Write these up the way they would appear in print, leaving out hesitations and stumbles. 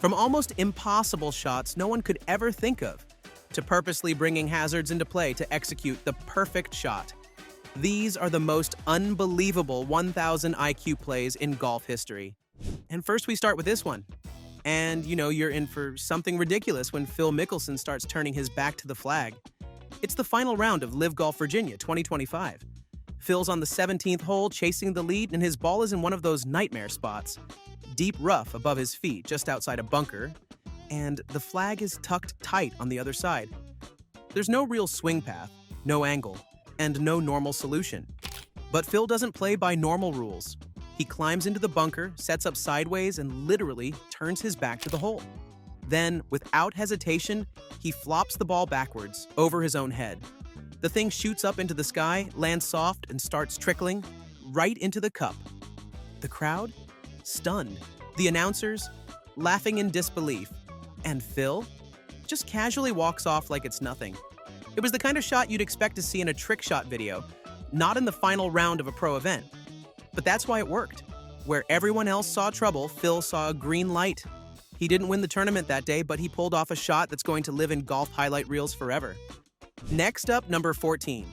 From almost impossible shots no one could ever think of, to purposely bringing hazards into play to execute the perfect shot. These are the most unbelievable 1,000 IQ plays in golf history. And first we start with this one. And you're in for something ridiculous when Phil Mickelson starts turning his back to the flag. It's the final round of Live Golf Virginia 2025. Phil's on the 17th hole chasing the lead, and his ball is in one of those nightmare spots. Deep rough above his feet just outside a bunker, and the flag is tucked tight on the other side. There's no real swing path, no angle, and no normal solution. But Phil doesn't play by normal rules. He climbs into the bunker, sets up sideways, and literally turns his back to the hole. Then, without hesitation, he flops the ball backwards, over his own head. The thing shoots up into the sky, lands soft, and starts trickling right into the cup. The crowd? Stunned. The announcers? Laughing in disbelief. And Phil? Just casually walks off like it's nothing. It was the kind of shot you'd expect to see in a trick shot video, not in the final round of a pro event. But that's why it worked. Where everyone else saw trouble, Phil saw a green light. He didn't win the tournament that day, but he pulled off a shot that's going to live in golf highlight reels forever. Next up, number 14.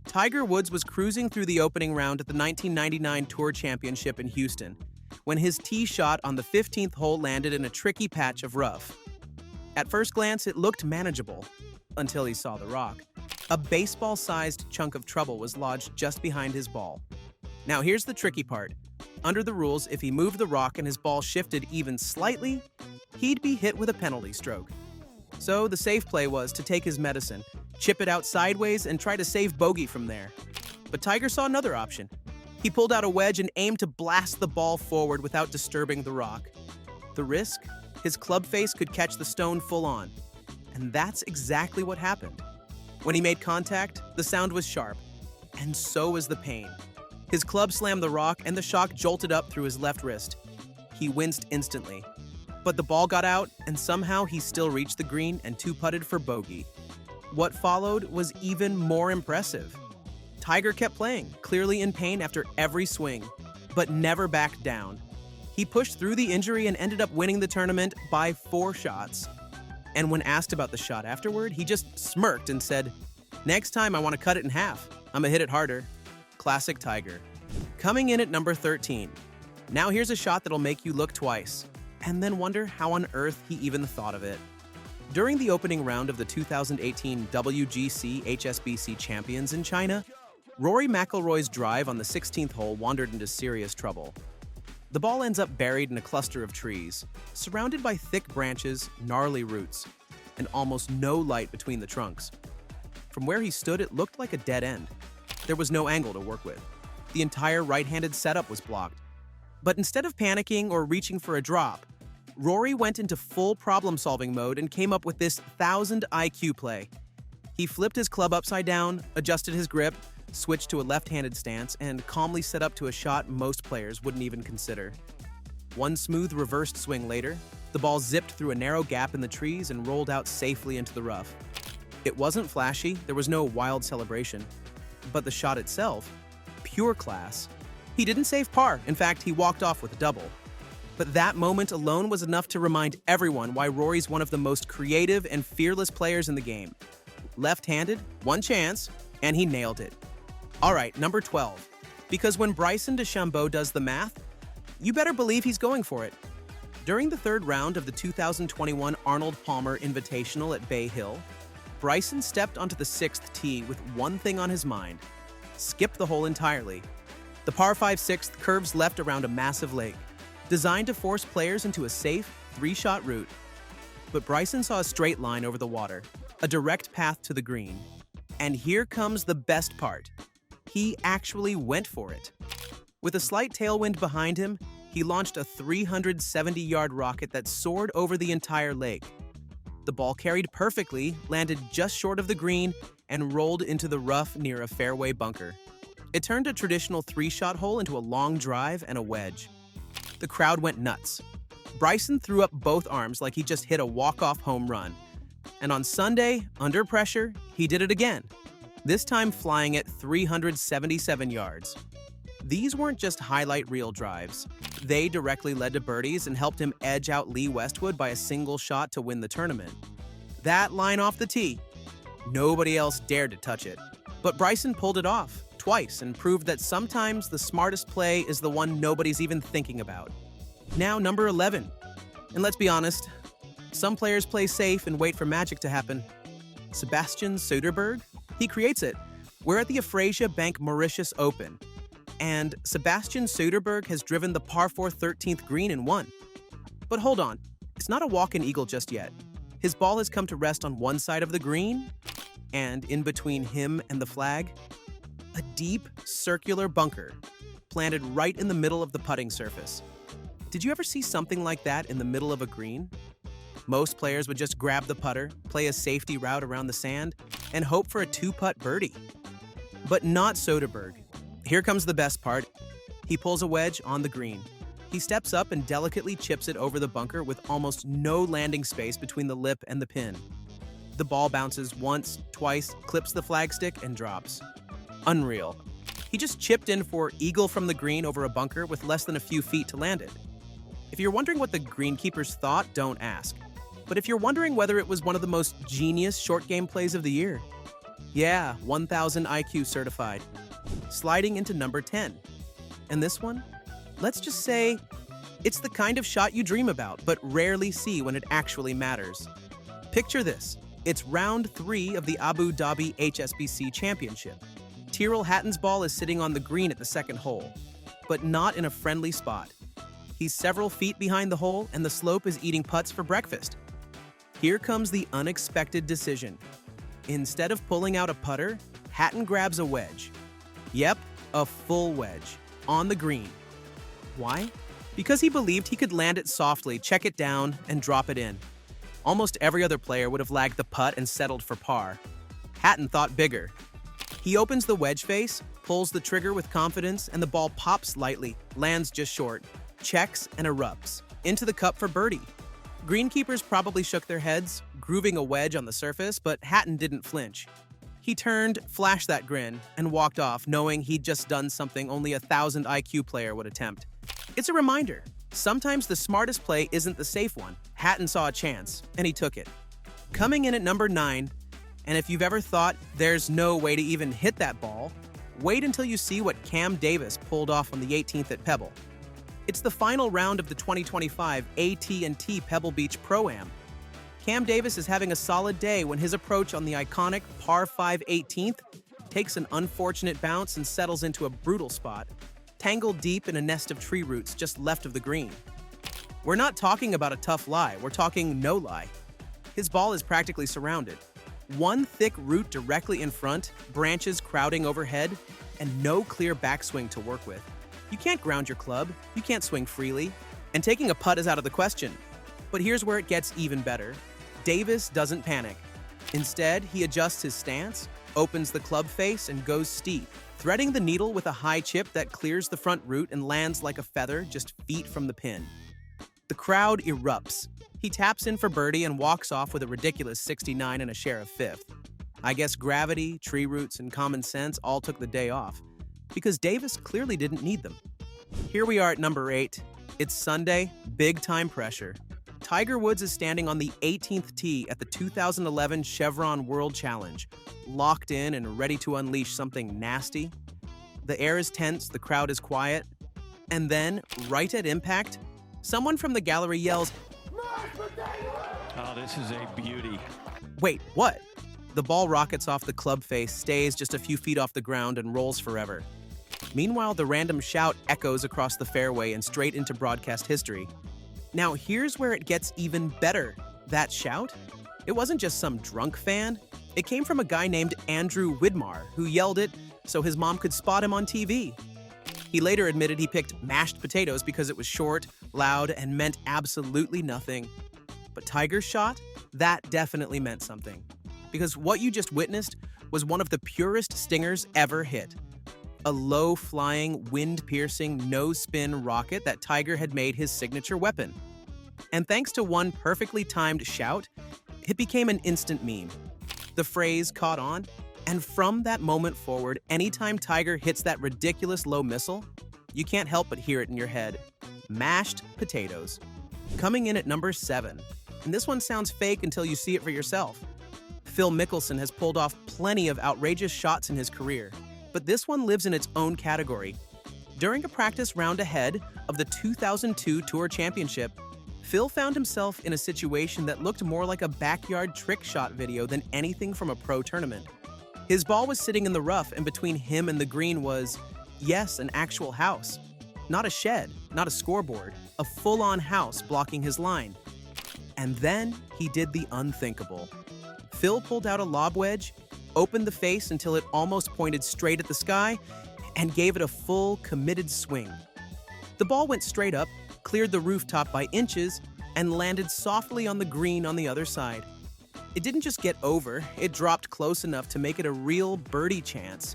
Tiger Woods was cruising through the opening round at the 1999 Tour Championship in Houston when his tee shot on the 15th hole landed in a tricky patch of rough. At first glance, it looked manageable, until he saw the rock. A baseball-sized chunk of trouble was lodged just behind his ball. Now here's the tricky part. Under the rules, if he moved the rock and his ball shifted even slightly, he'd be hit with a penalty stroke. So the safe play was to take his medicine, chip it out sideways, and try to save bogey from there. But Tiger saw another option. He pulled out a wedge and aimed to blast the ball forward without disturbing the rock. The risk? His club face could catch the stone full on. And that's exactly what happened. When he made contact, the sound was sharp, and so was the pain. His club slammed the rock, and the shock jolted up through his left wrist. He winced instantly. But the ball got out, and somehow he still reached the green and two-putted for bogey. What followed was even more impressive. Tiger kept playing, clearly in pain after every swing, but never backed down. He pushed through the injury and ended up winning the tournament by 4 shots. And when asked about the shot afterward, he just smirked and said, "Next time I want to cut it in half. I'ma hit it harder." Classic Tiger. Coming in at number 13. Now here's a shot that'll make you look twice, and then wonder how on earth he even thought of it. During the opening round of the 2018 WGC HSBC Champions in China, Rory McIlroy's drive on the 16th hole wandered into serious trouble. The ball ends up buried in a cluster of trees, surrounded by thick branches, gnarly roots, and almost no light between the trunks. From where he stood, it looked like a dead end. There was no angle to work with. The entire right-handed setup was blocked. But instead of panicking or reaching for a drop, Rory went into full problem-solving mode and came up with this 1,000 IQ play. He flipped his club upside down, adjusted his grip, switched to a left-handed stance, and calmly set up to a shot most players wouldn't even consider. One smooth reversed swing later, the ball zipped through a narrow gap in the trees and rolled out safely into the rough. It wasn't flashy, there was no wild celebration, but the shot itself, pure class. He didn't save par, in fact, he walked off with a double. But that moment alone was enough to remind everyone why Rory's one of the most creative and fearless players in the game. Left-handed, one chance, and he nailed it. All right, number 12. Because when Bryson DeChambeau does the math, you better believe he's going for it. During the third round of the 2021 Arnold Palmer Invitational at Bay Hill, Bryson stepped onto the 6th tee with one thing on his mind: skip the hole entirely. The par 5 6th curves left around a massive lake, designed to force players into a safe, 3-shot route. But Bryson saw a straight line over the water, a direct path to the green. And here comes the best part. He actually went for it. With a slight tailwind behind him, he launched a 370-yard rocket that soared over the entire lake. The ball carried perfectly, landed just short of the green, and rolled into the rough near a fairway bunker. It turned a traditional 3-shot hole into a long drive and a wedge. The crowd went nuts. Bryson threw up both arms like he just hit a walk-off home run. And on Sunday, under pressure, he did it again, this time flying at 377 yards. These weren't just highlight reel drives. They directly led to birdies and helped him edge out Lee Westwood by a single shot to win the tournament. That line off the tee, nobody else dared to touch it. But Bryson pulled it off twice and proved that sometimes the smartest play is the one nobody's even thinking about. Now number 11. And let's be honest, some players play safe and wait for magic to happen. Sebastian Soderberg? He creates it. We're at the Euphrasia Bank Mauritius Open, and Sebastian Soderberg has driven the par 4 13th green and won. But hold on, it's not a walk-in eagle just yet. His ball has come to rest on one side of the green, and in between him and the flag, a deep, circular bunker planted right in the middle of the putting surface. Did you ever see something like that in the middle of a green? Most players would just grab the putter, play a safety route around the sand, and hope for a two-putt birdie. But not Soderberg. Here comes the best part. He pulls a wedge on the green. He steps up and delicately chips it over the bunker with almost no landing space between the lip and the pin. The ball bounces once, twice, clips the flagstick, and drops. Unreal. He just chipped in for eagle from the green over a bunker with less than a few feet to land it. If you're wondering what the greenkeepers thought, don't ask. But if you're wondering whether it was one of the most genius short game plays of the year, yeah, 1000 IQ certified. Sliding into number 10. And this one? Let's just say it's the kind of shot you dream about, but rarely see when it actually matters. Picture this. It's round 3 of the Abu Dhabi HSBC Championship. Tyrrell Hatton's ball is sitting on the green at the second hole, but not in a friendly spot. He's several feet behind the hole, and the slope is eating putts for breakfast. Here comes the unexpected decision. Instead of pulling out a putter, Hatton grabs a wedge. Yep, a full wedge, on the green. Why? Because he believed he could land it softly, check it down, and drop it in. Almost every other player would have lagged the putt and settled for par. Hatton thought bigger. He opens the wedge face, pulls the trigger with confidence, and the ball pops lightly, lands just short, checks, and erupts. Into the cup for birdie. Greenkeepers probably shook their heads, grooving a wedge on the surface, but Hatton didn't flinch. He turned, flashed that grin, and walked off, knowing he'd just done something only 1000 IQ player would attempt. It's a reminder. Sometimes the smartest play isn't the safe one. Hatton saw a chance, and he took it. Coming in at number 9, and if you've ever thought there's no way to even hit that ball, wait until you see what Cam Davis pulled off on the 18th at Pebble. It's the final round of the 2025 AT&T Pebble Beach Pro-Am. Cam Davis is having a solid day when his approach on the iconic par 5 18th takes an unfortunate bounce and settles into a brutal spot, tangled deep in a nest of tree roots just left of the green. We're not talking about a tough lie, we're talking no lie. His ball is practically surrounded. One thick root directly in front, branches crowding overhead, and no clear backswing to work with. You can't ground your club, you can't swing freely, and taking a putt is out of the question. But here's where it gets even better. Davis doesn't panic. Instead, he adjusts his stance, opens the club face, and goes steep, threading the needle with a high chip that clears the front root and lands like a feather just feet from the pin. The crowd erupts. He taps in for birdie and walks off with a ridiculous 69 and a share of 5th. I guess gravity, tree roots, and common sense all took the day off, because Davis clearly didn't need them. Here we are at number 8. It's Sunday, big time pressure. Tiger Woods is standing on the 18th tee at the 2011 Chevron World Challenge, locked in and ready to unleash something nasty. The air is tense, the crowd is quiet, and then, right at impact, someone from the gallery yells, "Oh, this is a beauty." Wait, what? The ball rockets off the club face, stays just a few feet off the ground, and rolls forever. Meanwhile, the random shout echoes across the fairway and straight into broadcast history. Now, here's where it gets even better. That shout? It wasn't just some drunk fan. It came from a guy named Andrew Widmar, who yelled it so his mom could spot him on TV. He later admitted he picked mashed potatoes because it was short, loud, and meant absolutely nothing. But Tiger's shot? That definitely meant something. Because what you just witnessed was one of the purest stingers ever hit. A low-flying, wind-piercing, no-spin rocket that Tiger had made his signature weapon. And thanks to one perfectly timed shout, it became an instant meme. The phrase caught on, And from that moment forward, anytime Tiger hits that ridiculous low missile, you can't help but hear it in your head. Mashed potatoes. Coming in at number 7. And this one sounds fake until you see it for yourself. Phil Mickelson has pulled off plenty of outrageous shots in his career, but this one lives in its own category. During a practice round ahead of the 2002 Tour Championship, Phil found himself in a situation that looked more like a backyard trick shot video than anything from a pro tournament. His ball was sitting in the rough, and between him and the green was, yes, an actual house. Not a shed, not a scoreboard, a full-on house blocking his line. And then he did the unthinkable. Phil pulled out a lob wedge, opened the face until it almost pointed straight at the sky, and gave it a full, committed swing. The ball went straight up, cleared the rooftop by inches, and landed softly on the green on the other side. It didn't just get over, it dropped close enough to make it a real birdie chance.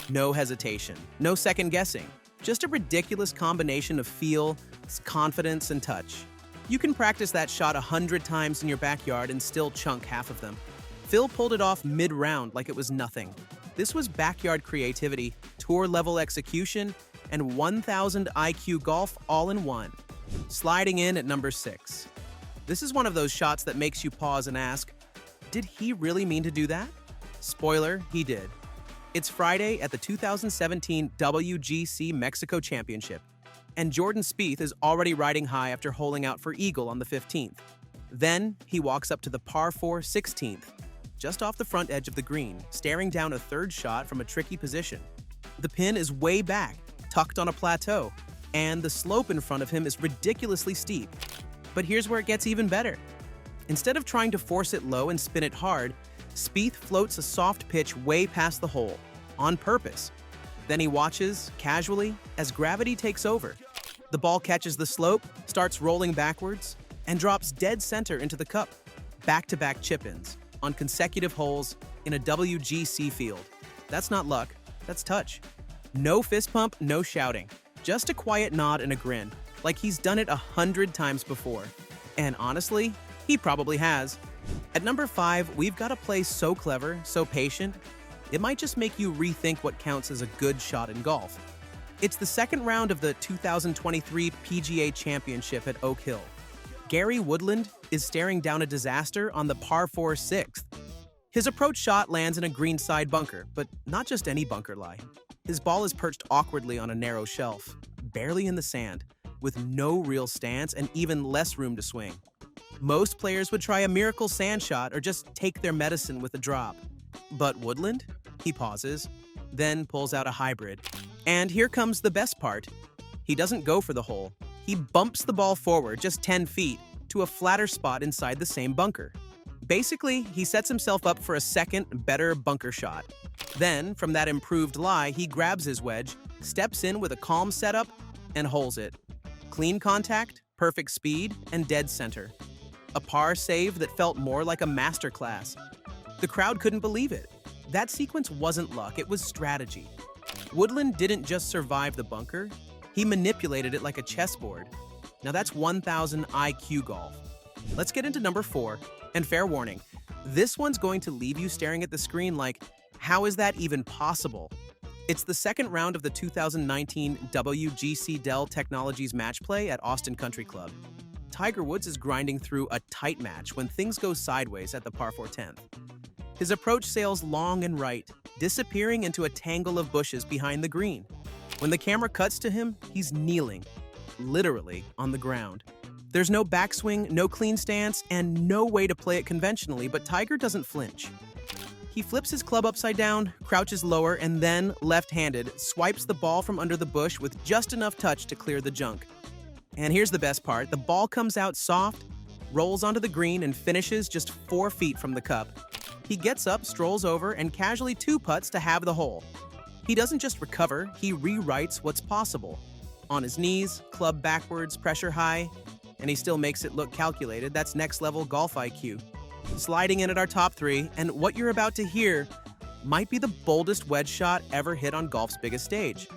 No hesitation, no second guessing, just a ridiculous combination of feel, confidence, and touch. You can practice that shot 100 times in your backyard and still chunk half of them. Phil pulled it off mid-round like it was nothing. This was backyard creativity, tour-level execution, and 1000 IQ golf all in one. Sliding in at number 6. This is one of those shots that makes you pause and ask, did he really mean to do that? Spoiler, he did. It's Friday at the 2017 WGC Mexico Championship, and Jordan Spieth is already riding high after holing out for eagle on the 15th. Then he walks up to the par 4 16th, just off the front edge of the green, staring down a third shot from a tricky position. The pin is way back, tucked on a plateau, and the slope in front of him is ridiculously steep. But here's where it gets even better. Instead of trying to force it low and spin it hard, Spieth floats a soft pitch way past the hole, on purpose. Then he watches, casually, as gravity takes over. The ball catches the slope, starts rolling backwards, and drops dead center into the cup. Back-to-back chip-ins, on consecutive holes, in a WGC field. That's not luck, that's touch. No fist pump, no shouting. Just a quiet nod and a grin, like he's done it 100 times before. And honestly, he probably has. At number 5, we've got a play so clever, so patient, it might just make you rethink what counts as a good shot in golf. It's the second round of the 2023 PGA Championship at Oak Hill. Gary Woodland is staring down a disaster on the par 4 6th. His approach shot lands in a greenside bunker, but not just any bunker lie. His ball is perched awkwardly on a narrow shelf, barely in the sand, with no real stance and even less room to swing. Most players would try a miracle sand shot or just take their medicine with a drop. But Woodland? He pauses, then pulls out a hybrid. And here comes the best part. He doesn't go for the hole. He bumps the ball forward just 10 feet to a flatter spot inside the same bunker. Basically, he sets himself up for a second, better bunker shot. Then, from that improved lie, he grabs his wedge, steps in with a calm setup, and holes it. Clean contact, perfect speed, and dead center. A par save that felt more like a masterclass. The crowd couldn't believe it. That sequence wasn't luck, it was strategy. Woodland didn't just survive the bunker, he manipulated it like a chessboard. Now that's 1000 IQ golf. Let's get into number 4, and fair warning, this one's going to leave you staring at the screen like, how is that even possible? It's the second round of the 2019 WGC Dell Technologies match play at Austin Country Club. Tiger Woods is grinding through a tight match when things go sideways at the par 4 10th. His approach sails long and right, disappearing into a tangle of bushes behind the green. When the camera cuts to him, he's kneeling, literally on the ground. There's no backswing, no clean stance, and no way to play it conventionally, but Tiger doesn't flinch. He flips his club upside down, crouches lower, and then, left-handed, swipes the ball from under the bush with just enough touch to clear the junk. And here's the best part, the ball comes out soft, rolls onto the green, and finishes just 4 feet from the cup. He gets up, strolls over, and casually 2-putts to have the hole. He doesn't just recover, he rewrites what's possible. On his knees, club backwards, pressure high, and he still makes it look calculated. That's next-level golf IQ. Sliding in at our top 3, and what you're about to hear might be the boldest wedge shot ever hit on golf's biggest stage.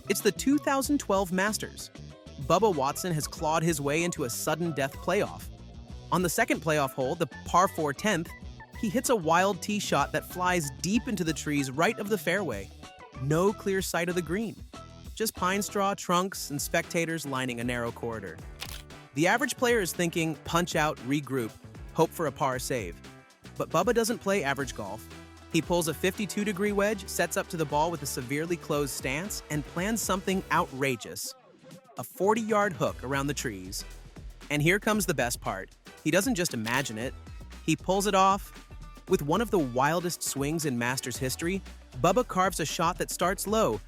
It's the 2012 Masters. Bubba Watson has clawed his way into a sudden death playoff. On the second playoff hole, the par 4 10th, he hits a wild tee shot that flies deep into the trees right of the fairway. No clear sight of the green. Just pine straw, trunks, and spectators lining a narrow corridor. The average player is thinking, punch out, regroup, hope for a par save. But Bubba doesn't play average golf. He pulls a 52-degree wedge, sets up to the ball with a severely closed stance, and plans something outrageous. A 40-yard hook around the trees. And here comes the best part. He doesn't just imagine it. He pulls it off. With one of the wildest swings in Masters history, Bubba carves a shot that starts low,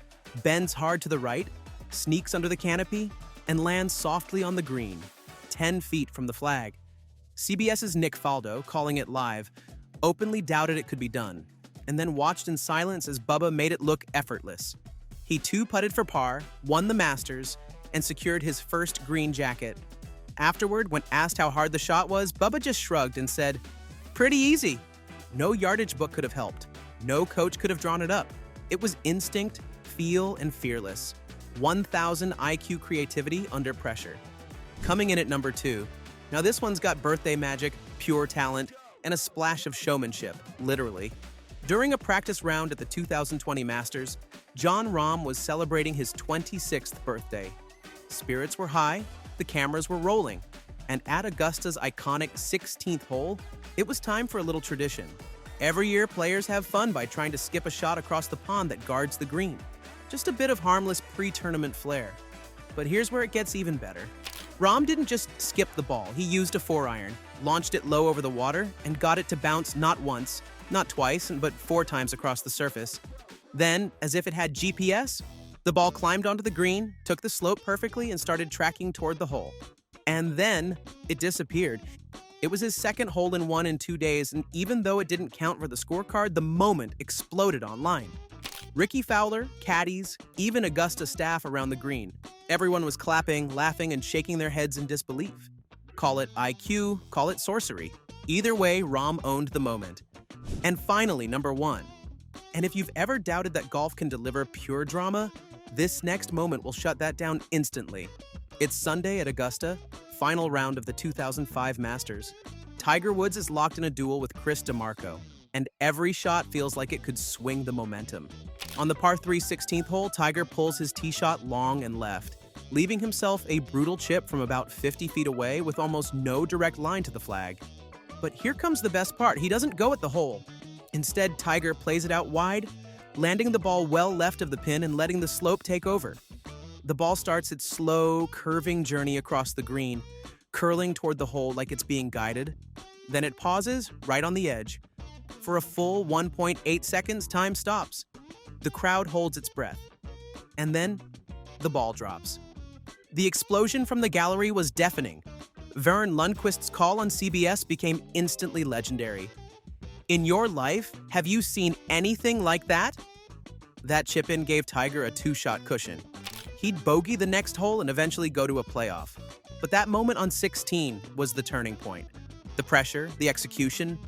bends hard to the right, sneaks under the canopy, and lands softly on the green, 10 feet from the flag. CBS's Nick Faldo, calling it live, openly doubted it could be done, and then watched in silence as Bubba made it look effortless. He two-putted for par, won the Masters, and secured his first green jacket. Afterward, when asked how hard the shot was, Bubba just shrugged and said, "Pretty easy." No yardage book could have helped. No coach could have drawn it up. It was instinct, feel, and fearless. 1,000 IQ creativity under pressure. Coming in at number 2. Now this one's got birthday magic, pure talent, and a splash of showmanship, literally. During a practice round at the 2020 Masters, Jon Rahm was celebrating his 26th birthday. Spirits were high, the cameras were rolling, and at Augusta's iconic 16th hole, it was time for a little tradition. Every year, players have fun by trying to skip a shot across the pond that guards the green. Just a bit of harmless pre-tournament flair. But here's where it gets even better. Rahm didn't just skip the ball, he used a 4-iron, launched it low over the water, and got it to bounce not once, not twice, but 4 times across the surface. Then, as if it had GPS, the ball climbed onto the green, took the slope perfectly, and started tracking toward the hole. And then, it disappeared. It was his second hole-in-one in 2 days, and even though it didn't count for the scorecard, the moment exploded online. Ricky Fowler, caddies, even Augusta staff around the green. Everyone was clapping, laughing, and shaking their heads in disbelief. Call it IQ, call it sorcery. Either way, Rahm owned the moment. And finally, number 1. And if you've ever doubted that golf can deliver pure drama, this next moment will shut that down instantly. It's Sunday at Augusta, final round of the 2005 Masters. Tiger Woods is locked in a duel with Chris DeMarco, and every shot feels like it could swing the momentum. On the par 3 16th hole, Tiger pulls his tee shot long and left, leaving himself a brutal chip from about 50 feet away with almost no direct line to the flag. But here comes the best part. He doesn't go at the hole. Instead, Tiger plays it out wide, landing the ball well left of the pin and letting the slope take over. The ball starts its slow, curving journey across the green, curling toward the hole like it's being guided. Then it pauses right on the edge. For a full 1.8 seconds, time stops. The crowd holds its breath. And then, the ball drops. The explosion from the gallery was deafening. Vern Lundquist's call on CBS became instantly legendary. In your life, have you seen anything like that? That chip-in gave Tiger a 2-shot cushion. He'd bogey the next hole and eventually go to a playoff. But that moment on 16 was the turning point. The pressure, the execution,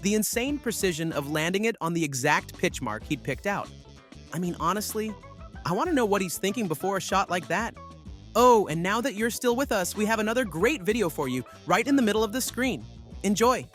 the insane precision of landing it on the exact pitch mark he'd picked out. I mean, honestly, I want to know what he's thinking before a shot like that. Oh, and now that you're still with us, we have another great video for you right in the middle of the screen. Enjoy!